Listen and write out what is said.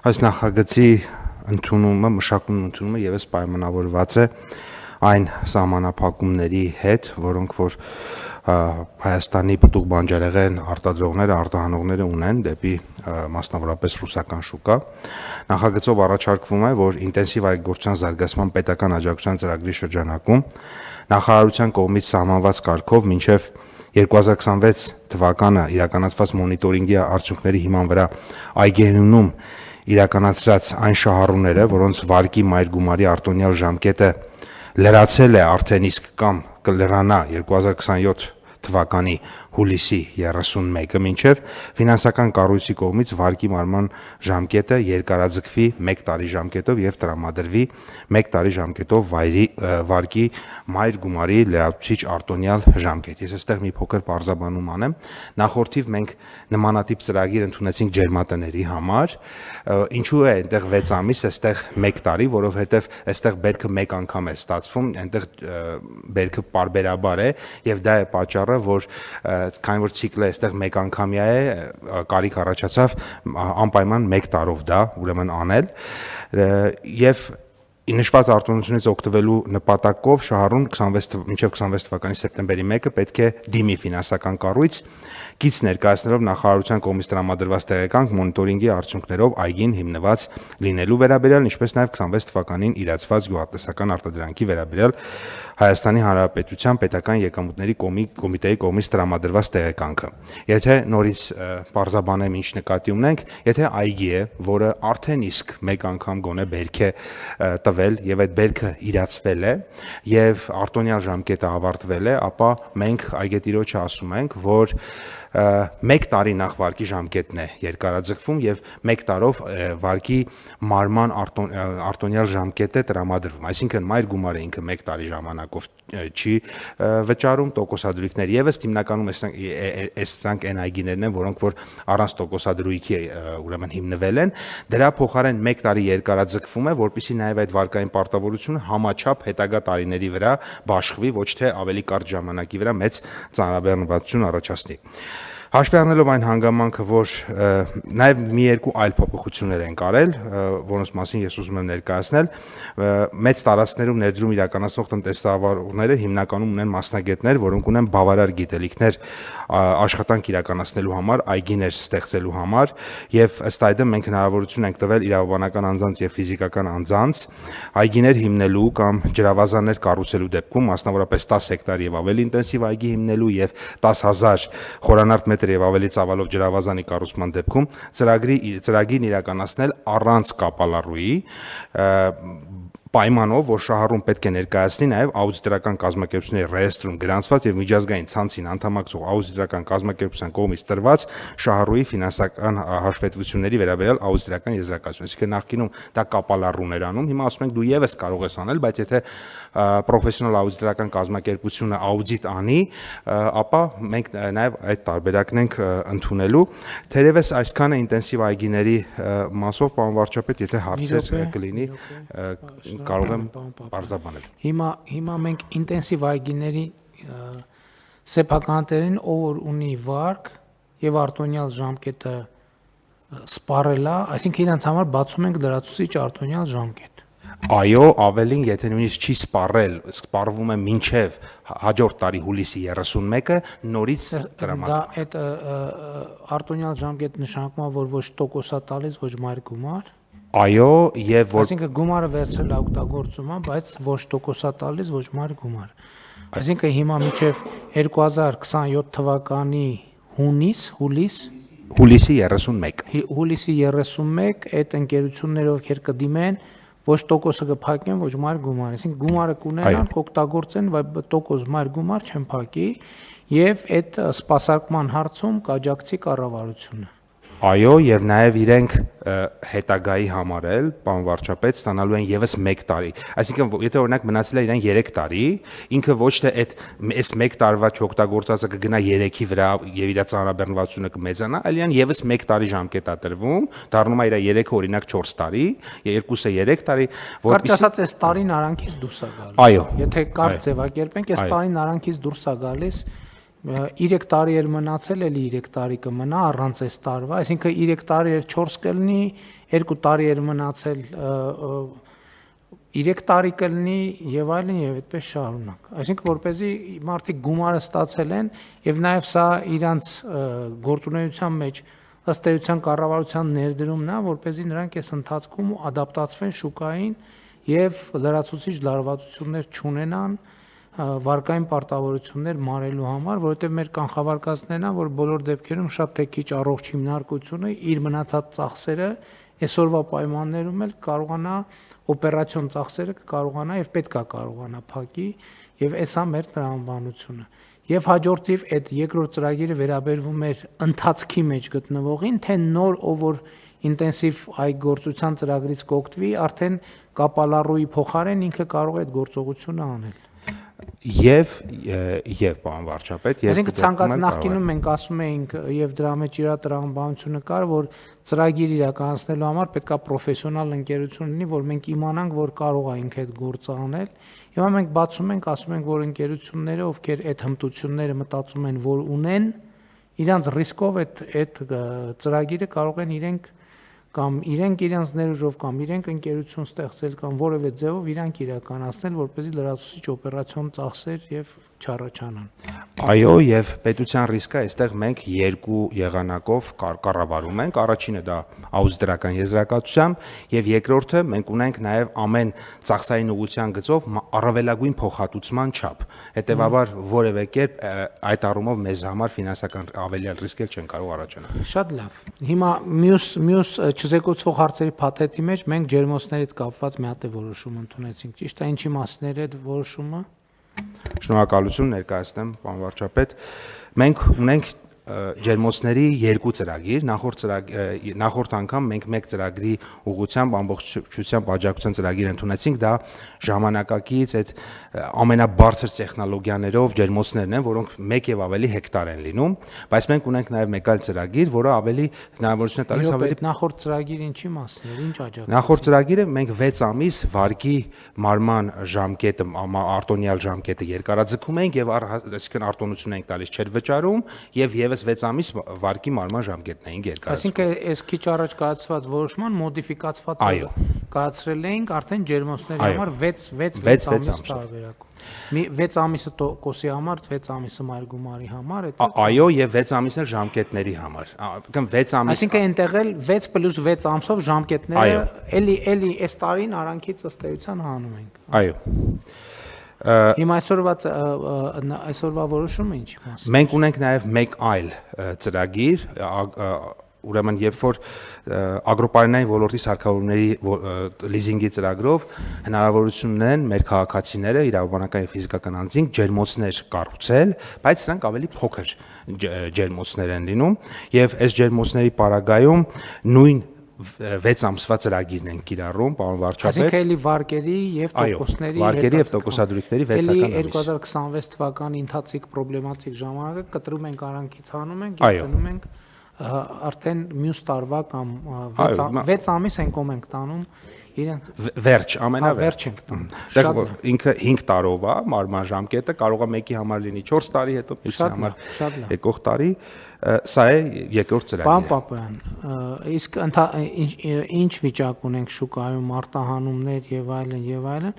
Այս նախագծի մշակումն ընդունումը եւս պայմանավորված է այն սահմանափակումների հետ, որոնք որ Հայաստանի պտուղ բանջարեղեն արտադրողները, արտահանողները ունեն դեպի մասնավորապես ռուսական շուկա։ Նախագծով առաջարկվում է, որ ինտենսիվ այգեգործության զարգացման պետական աջակցության ծրագրի շրջանակում նախարարության կողմից սահմանված կարգով մինչև 2026 թվականը իրականացված մոնիտորինգի արդյունքների հիման վրա այգեհնում իրականացրած այն շահառուները, որոնց վարկի մայր գումարի արտոնյալ ժամկետը լրացել է արդեն իսկ կամ կլրանա 2027 թվականի հուլիսի 31-ը մինչև ֆինանսական կառույցի կողմից վարկի մարման ժամկետը երկարաձգվի 1 տարի ժամկետով եւ տրամադրվի 1 տարի ժամկետով վարկի մայր գումարի լրացուցիչ արտոնյալ ժամկետ։ Ես այստեղ մի փոքր բարձաբանում անեմ։ Նախորդիվ մենք նմանատիպ ծրագիր ընդունեցինք ջերմատների համար, ինչու է այնտեղ 6 ամիս, այստեղ 1 տարի, որովհետեւ այստեղ բերքը 1 անգամ է ստացվում, այնտեղ բերքը պարբերաբար է եւ դա է պատճառը, որ քանի որ ցիկլը այստեղ 1 անգամյա է, կարիք առաջացավ անպայման 1 տարով դա ուրեմն անել եւ նշված արտոնությունից օգտվելու նպատակով շահառուն մինչև 26 թվականի սեպտեմբերի 1-ը պետք է դիմի ֆինանսական կառույց գիծ ներկայացնելով նախարարության կողմից տրամադրված տեղեկանք մոնիտորինգի արդյունքներով այգին հիմնված լինելու վերաբերյալ, ինչպես նաև 26 թվականին իրացված գյուղատնտեսական արտադրանքի վերաբերյալ Հայաստանի Հանրապետության պետական եկամուտների կոմիտեի կողմից տրամադրված տեղեկանքը։ Եթե նորից բարձաբանեմ ինչ նկատի ունենք, եթե այգի է, որը արդեն իսկ 1 անգամ գոնե բերք է տվել եւ այդ բերքը իրացվել է եւ արտոնյալ ժամկետը ավարտվել է, ապա մենք այգետիրոջը ասում ենք, որ 1 տարի նախ վարկի ժամկետն է երկարաձգվում եւ 1 տարով վարկի մարման արտոնյալ ժամկետը տրամադրվում, այսինքն մայր գումարը ինքը 1 տարի ժամանակով չի վճարում, տոկոսադրույքներ եւս հիմնականում սրանք այն այգիներն են, որոնք որ առանց տոկոսադրույքի ուրեմն հիմնվել են, դրա փոխարեն 1 տարի երկարաձգվում է, որպեսզի նաեւ այդ վարկային պարտավորությունը համաչափ հետագա տարիների վրա բաշխվի, ոչ թե ավելի կարճ ժամանակի վրա մեծ ծանրաբեռնվածություն առաջացնի։ Հաշվի առնելով այն հանգամանքը, որ նաև մի երկու այլ փոփոխություններ են կարել, որոնց մասին ես ուզում եմ ներկայացնել, մեծ տարածքներում ներդրում իրականացնող տնտեսավարողները հիմնականում ունեն մասնագետներ, որոնք ունեն բավարար գիտելիքներ աշխատանք իրականացնելու համար, այգիներ ստեղծելու համար, եւ ըստ այդմ մենք հնարավորություն ենք տվել իրավաբանական անձանց եւ ֆիզիկական անձանց այգիներ հիմնելու կամ ջրավազաններ կառուցելու դեպքում, մասնավորապես 10 հեկտար եւ ավելի ինտենսիվ այգի հիմնելու եւ 10,000 խորանարդ եւ ավելի ծավալով ջրավազանի կառուցման դեպքում ծրագիրն իրականացնել առանց կապալառուի պայմանով, որ շահառուն պետք է ներկայացնի նաև աուդիտորական կազմակերպությունների ռեեստրում գրանցված եւ միջազգային ցանցին անդամակցող աուդիտորական կազմակերպության կողմից տրված շահառուի ֆինանսական հաշվետվությունների վերաբերյալ աուդիտորական եզրակացություն։ Այսինքն նախկինում դա կապալառուն էր անում, հիմա ասում ենք դու եւս կարող ես անել, բայց եթե պրոֆեսիոնալ աուդիտորական կազմակերպությունը աուդիտ անի, ապա մենք նաև այդ տարբերակն ենք ընդունելու։ Թերևս այսքանը ինտենսիվ այգիների մասով, պարոն վարչապետ, եթե հարցեր կլինի, կարող եմ բարձաբանել։ Հիմա մենք ինտենսիվ այգիների սեփականատերին, ով ունի վարկ եւ արտոնյալ ժամկետը սպառելա, այսինքն իրանց համար բացում ենք լրացուցիչ արտոնյալ ժամկետ։ Այո, ավելին, եթե նույնիսկ չի սպառել, սպառվում է մինչև հաջորդ տարի հուլիսի 31-ը, նորից տրամադրվում։ Դա այդ արտոնյալ ժամկետը նշանակում է, որ ոչ տոկոս է տալիս, ոչ մայր գումար։ Այո, եւ որ այսինքն գումարը վերցրել է օգտագործում, բայց ոչ տոկոս է տալիս, ոչ մայր գումար։ Այսինքն հիմա մինչև 2027 թվականի հուլիսի 31 հուլիսի 31 այդ ընկերությունները ովքեր կդիմեն ոչ տոկոսը կփակեն, ոչ մայր գումար, այսինքն գումարը կունենան, կօգտագործեն, բայց տոկոս մայր գումար չեն փակի եւ այդ սպասարկման հարցում կաջակցի կառավարությունը։ Այո, եւ նաեւ իրենք հետագայի համար էլ, պարոն վարչապետ, ստանալու են եւս 1 տարի։ Այսինքն, եթե օրինակ մնացել է իրեն 3 տարի, ինքը ոչ թե այս 1 տարվա չօգտագործածը կգնա 3-ի վրա եւ իր ծանրաբեռնվածությունը կմեծանա, այլ իրեն եւս 1 տարի ժամկետ է տրվում, դառնում է իր 3-ը օրինակ 4 տարի, 2-ը 3 տարի, որպես ասած, այս տարին արանքից դուրս է գալիս։ Այո։ Եթե կարճ ձևակերպենք, այս տարին արանքից դուրս է գալիս 3 տարի էր մնացել, էլի 3 տարի կմնա առանց այս տարվա, այսինքն 3 տարի էր 4 կլինի, 2 տարի էր մնացել 3 տարի կլինի եւ այլն եւ այդպես շարունակ։ Այսինքն որպեսզի մարդիկ գումարը ստացել են եւ նաեւ սա իրանց գործունեության մեջ ըստ էության կառավարության ներդրումն է, որպեսզի նրանք այս ընթացքում ադապտացվեն շուկային եւ լրացուցիչ լարվածություններ չունենան վարկային պարտավորություններ մարելու համար, որովհետեւ մեր կանխավարկածներն են, որ բոլոր դեպքերում շատ թե քիչ առողջ հիմնարկությունը իր մնացած ծախսերը այսօրվա պայմաններում էլ կարողանա օպերացիոն ծախսերը կարողանա եւ պետքա կարողանա փակի եւ էսա մեր տրամաբանությունը եւ հաջորդիվ այդ երկրորդ ծրագիրը վերաբերվում էր ընթացքի մեջ գտնվողին թե նոր ով որ ինտենսիվ այգործության ծրագրից կօգտվի արդեն կապալառուի փոխարեն ինքը կարող է այդ գործողությունը անել եւ պարոն վարչապետ այսինքն ցանկացած նախկինում մենք ասում էինք եւ դրա մեջ իր տրամաբանությունը կար որ ծրագիր իրականացնելու համար պետքա պրոֆեսիոնալ ընկերություն լինի որ մենք իմանանք որ կարող է ինքը այդ գործը անել հիմա մենք բացում ենք ասում ենք որ ընկերությունները ովքեր այդ հմտությունները մտածում են որ ունեն իրանց ռիսկով այդ ծրագիրը կարող են իրենք կամ իրենք իրենց ներուժով կամ իրենք ընկերություն ստեղծել կամ որևէ ձևով իրանք իրականացնել, որպեսզի լրացուցիչ օպերացիոն ծախսեր եւ չառաջանան։ Այո, եւ պետության ռիսկը այստեղ մենք երկու եղանակով կառավարում ենք։ Առաջինը դա աուդիտորական եզրակացությամբ եւ երկրորդը մենք ունենք նաեւ ամեն ծախսային ուղղության գծով առավելագույն փոխհատուցման չափ։ Հետեւաբար որևէ կերպ այդ առումով մեզ համար ֆինանսական ավելյալ ռիսկեր չեն կարող առաջանալ։ Շատ լավ։ Հիմա մյուս չզեկուցվող հարցերի փաթեթի մեջ մենք ջերմոցներից կապված մի հատ որոշում ընդունեցինք։ Ճիշտ է, ինչի մասն էր այդ որոշումը։ Շնորհակալություն ներկայացնեմ, պարոն վարչապետ։ Մենք ունենք ջերմոցների երկու ծրագիր, նախորդ անգամ մենք մեկ ծրագրի ուղղությամբ ամբողջությամբ աջակցության ծրագիր ընդունեցինք, դա ժամանակակից այդ ամենաբարձր տեխնոլոգիաներով ջերմոցներն են, որոնք 1 եւ ավելի հեկտար են լինում, բայց մենք ունենք նաեւ մեկ այլ ծրագիր, որը ավելի հնարավորություն է տալիս ավելի նախորդ ծրագիրը ինչի մասն էր, ինչ աջակցություն։ Նախորդ ծրագիրը մենք 6 ամիս վարկի մարման ժամկետը, արտոնյալ ժամկետը երկարաձգում ենք եւ այսինքն արտոնություն ենք տալիս չեր վճարում եւ եւս 6 ամիս վարկի մարման ժամկետն էին երկարացնում։ Այսինքն այս քիչ առաջ կայացված որոշման մոդիֆիկացված կայացրել էինք արդեն ջերմոցների համար 6 ամիս տարբերակում։ 6 ամիսը տոկոսի համար, 6 ամիսը մայր գումարի համար, այո, եւ 6 ամիսն էլ ժամկետների համար։ Այսինքն 6 ամիս։ Այսինքն այնտեղ էլ 6 + 6 ամսով ժամկետները էլի այս տարին արանքից ըստ էության հանում ենք։ Այո։ Հիմա այսօրվա որոշումը ինչի մասն։ Մենք ունենք նաև մեկ այլ ծրագիր, ուրեմն երբ որ ագրոպարենային ոլորտի սարքավորումների լիզինգի ծրագրով հնարավորություն ունեն մեր քաղաքացիները իրավաբանական եւ ֆիզիկական անձինք ջերմոցներ կառուցել, բայց սրանք ավելի փոքր ջերմոցներ են լինում եւ այս ջերմոցների պարագայում նույն 6 ամսվա ծրագիրն են կիրառում, պարոն վարչապետ։ Այսինքն էլի վարկերի եւ տոկոսների վարկերի եւ տոկոսադրույքների 6-ական ամիս։ Էլի 2026 թվականի ընթացիկ պրոբլեմատիկ ժամանակը կտրում ենք արանքից հանում ենք եւ տնում ենք արդեն մյուս տարվա կամ 6 ամիս ենք ում ենք տանում իրեն վերջ ամենավերջ ենք տանում։ Դեռ ինքը 5 տարով է մարման ժամկետը, կարող է մեկի համար լինի 4 տարի հետո, մյուսի համար եկող տարի, սա է երկրորդ ծրագիրը։ Պարոն Պապոյան, իսկ ինչ վիճակ ունենք շուկայում արտահանումներ եւ այլն,